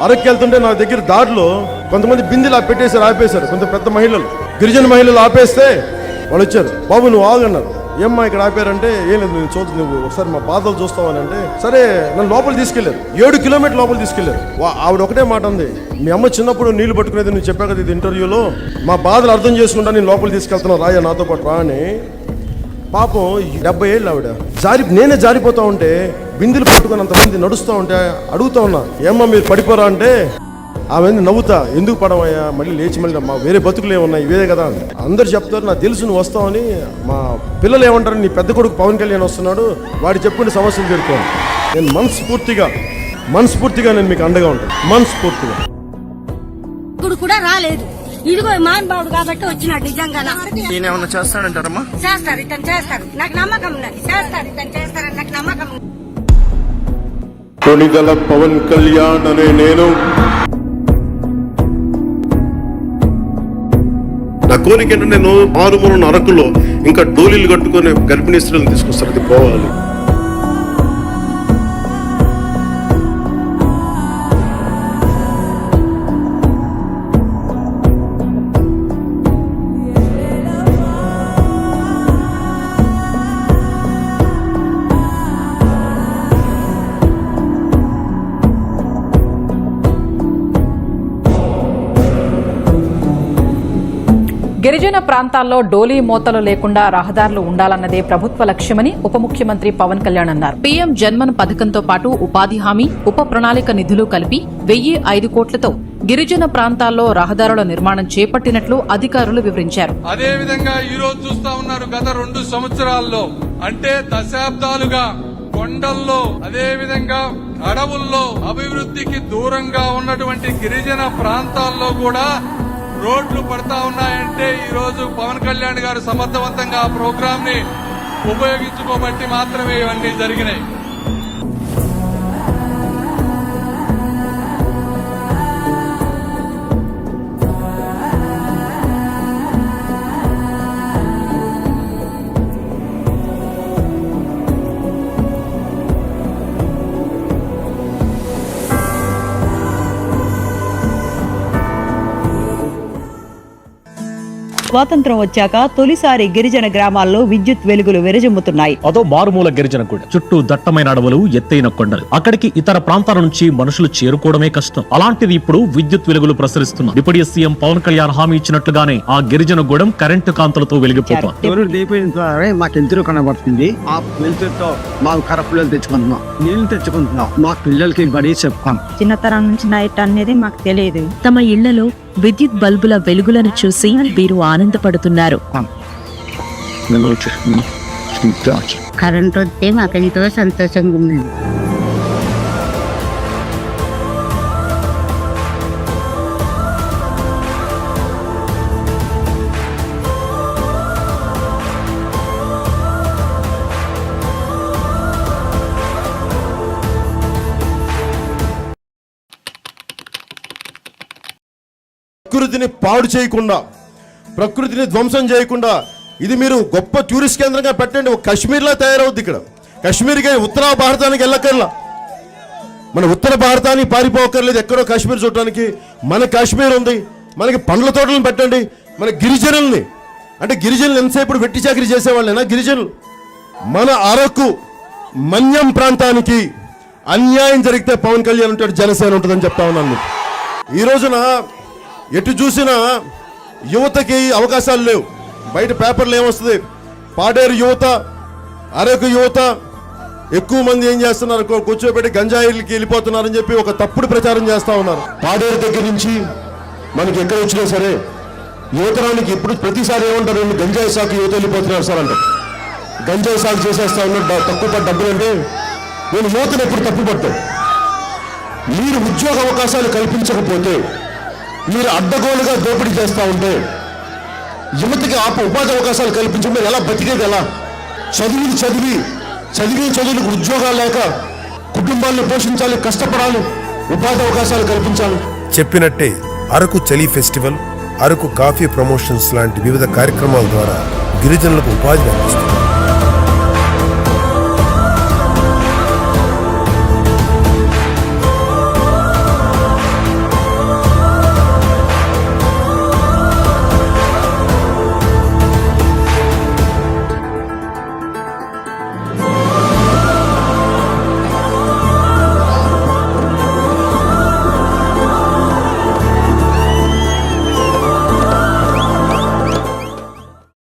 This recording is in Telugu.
అరక్కి వెళ్తుంటే నా దగ్గర దారిలో కొంతమంది బిందెలు ఆపేశారు. కొంత పెద్ద మహిళలు, గిరిజన మహిళలు ఆపేస్తే వాళ్ళు వచ్చారు. బాబు నువ్వు ఆగన్నారు. ఏమ్మా ఇక్కడ ఆపారంటే ఏం లేదు, నేను నువ్వు ఒకసారి మా బాధలు చూస్తావని అంటే సరే నన్ను లోపల తీసుకెళ్లారు. 7 కిలోమీటర్ల లోపల తీసుకెళ్లారు. ఆవిడ ఒకటే మాట ఉంది, మీ అమ్మ చిన్నప్పుడు నీళ్లు పట్టుకునేది నువ్వు చెప్పా కదా ఇది ఇంటర్వ్యూలో, మా బాధలు అర్థం చేసుకుంటా నేను లోపలికి తీసుకెళ్తున్నా రాయా నాతో పాటు రా అని. పాపం 70 ఏళ్ళు ఆవిడ నేనే జారిపోతా ఉంటే బిందులు పట్టుకుని అంతమంది నడుస్తూ ఉంటే అడుగుతా ఉన్నా ఏమ్మా మీరు పడిపోరా అంటే ఆమె నవ్వుతా ఎందుకు పడవయ్యా మళ్ళీ లేచి మళ్ళీ మా వేరే బతుకులు ఏమున్నాయి ఇవే కదా అందరు చెప్తారు. నాకు తెలుసు నువ్వు వస్తావని. మా పిల్లలు ఏమంటారు, నీ పెద్ద కొడుకు పవన్ కళ్యాణ్ వస్తున్నాడు, వాడు చెప్పుకుంటే సమస్యలు తీరుకోను. నేను మనస్ఫూర్తిగా నేను మీకు అండగా ఉంటాను. మనస్ఫూర్తిగా కూడా రాలేదు. ఇదిగో మహానుభావుడు కాబట్టి వచ్చినాడు. నిజంగా చేస్తాడంటారమ్మా? చేస్తారు, ఇతను చేస్తారు, నాకు నమ్మకం ఉన్నది. చేస్తారు, ఇతను చేస్తారని నాకు నమ్మకం ఉంది. కొణిదల పవన్ కళ్యాణ్ అనే నేను నా కోరిక ఏంటంటే నేను మారుమూల అరకులో ఇంకా డోలీలు కట్టుకుని గర్భిణీ స్త్రీలను తీసుకొస్తారు. అది పోవాలి. గిరిజన ప్రాంతాల్లో డోలీ మోతలు లేకుండా రహదారులు ఉండాలన్నదే ప్రభుత్వ లక్ష్యమని ఉప ముఖ్యమంత్రి పవన్ కళ్యాణ్ అన్నారు. పీఎం జన్మన్ పథకంతో పాటు ఉపాధి హామీ, ఉప ప్రణాళిక నిధులు కలిపి 1,005 కోట్లతో గిరిజన ప్రాంతాల్లో రహదారుల నిర్మాణం చేపట్టినట్లు అధికారులు వివరించారు. అదేవిధంగా ఈ రోజు చూస్తా ఉన్నారు, గత 2 సంవత్సరాల్లో అంటే దశాబ్దాలుగా కొండల్లో అదేవిధంగా అడవుల్లో అభివృద్ధికి దూరంగా ఉన్నటువంటి గిరిజన ప్రాంతాల్లో కూడా రోడ్లు పడతా ఉన్నాయంటే ఈ రోజు పవన్ కళ్యాణ్ గారు సమర్థవంతంగా ఆ ప్రోగ్రామ్ ని ఉపయోగించుకోబట్టి మాత్రమే ఇవన్నీ జరిగినాయి. స్వాతంత్రం వచ్చాక తొలిసారి గిరిజన గ్రామాల్లో విద్యుత్ వెలుగులు విరజిమ్ముతున్నాయి. అదో మారుమూల గిరిజన కూడా చుట్టూ దట్టమైన అడవులు, ఎత్తైన కొండలు. అక్కడికి ఇతర ప్రాంతాల నుంచి మనుషులు చేరుకోవడమే కష్టం. అలాంటిది ఇప్పుడు విద్యుత్ వెలుగులు ప్రసరిస్తున్నారు. డిప్యూటీ సీఎం పవన్ కళ్యాణ్ హామీ ఇచ్చినట్లుగానే ఆ గిరిజన గూడెం కరెంటు కాంతులతో వెలిగిపోతుంది. మాకు ఎంతో కనబడుతుంది. ఆ వెళ్తుతో మాకు కరపులు తెచ్చుకుంటున్నాం, నీళ్లు తెచ్చుకుంటున్నాం, మా పిల్లలకి బడి చెప్తాం. చిన్నతరం నుంచి నైట్ అనేది మాకు తెలియదు. తమ ఇళ్లలో విద్యుత్ బల్బుల వెలుగులను చూసి వీరు ఆనందపడుతున్నారు. కరెంట్ వస్తే మాకెంతో సంతోషంగా ఉంది. ప్రకృతిని పాడు చేయకుండా, ప్రకృతిని ధ్వంసం చేయకుండా ఇది మీరు గొప్ప టూరిస్ట్ కేంద్రంగా పెట్టండి. ఒక కాశ్మీర్లా తయారవుద్ది. ఇక్కడ కాశ్మీర్కి ఉత్తర భారతానికి వెళ్ళక్కర్లా, మన ఉత్తర భారతానికి పారిపోకర్లేదు ఎక్కడో కాశ్మీర్ చూడటానికి. మన కాశ్మీర్ ఉంది, మనకి పండ్ల తోటలను పెట్టండి. మన గిరిజనుల్ని అంటే గిరిజనులు ఎంతసేపు వెట్టి చాకరీ చేసేవాళ్ళేనా గిరిజనులు? మన అరకు మన్యం ప్రాంతానికి అన్యాయం జరిగితే పవన్ కళ్యాణ్ ఉంటాడు, జనసేన ఉంటుందని చెప్తా ఉన్నాను. ఈ రోజున ఎటు చూసినా యువతకి అవకాశాలు లేవు. బయట పేపర్లు ఏమొస్తుంది, పాడేరు యువత, అరకు యువత ఎక్కువ మంది ఏం చేస్తున్నారు, కూర్చోబెట్టి గంజాయిలకి వెళ్ళిపోతున్నారని చెప్పి ఒక తప్పుడు ప్రచారం చేస్తా ఉన్నారు. పాడేరు దగ్గర నుంచి మనకి ఎక్కడ వచ్చినా సరే యువతరానికి ఇప్పుడు ప్రతిసారి ఏమంటారు, గంజాయి సాగు యువత వెళ్ళిపోతున్నారు సార్ అంటారు. గంజాయి సాగు చేసేస్తా ఉన్నారు, తక్కువ డబ్బులు అంటే నేను యువతను ఎప్పుడు తప్పు పడతాను. మీరు ఉద్యోగ అవకాశాలు కల్పించకపోతే, మీరు అడ్డగోలుగా దోపిడీ చేస్తూ ఉంటే, యువతకి ఉపాధి అవకాశాలు కల్పించడం ఎలా బతికేది? ఎలా చదువులకు ఉద్యోగాలు లేక కుటుంబాలను పోషించాలి, కష్టపడాలి, ఉపాధి అవకాశాలు కల్పించాలి. చెప్పినట్టే అరకు చలి ఫెస్టివల్, అరకు కాఫీ ప్రమోషన్స్ లాంటి వివిధ కార్యక్రమాల ద్వారా గిరిజనులకు ఉపాధి లభిస్తుంది.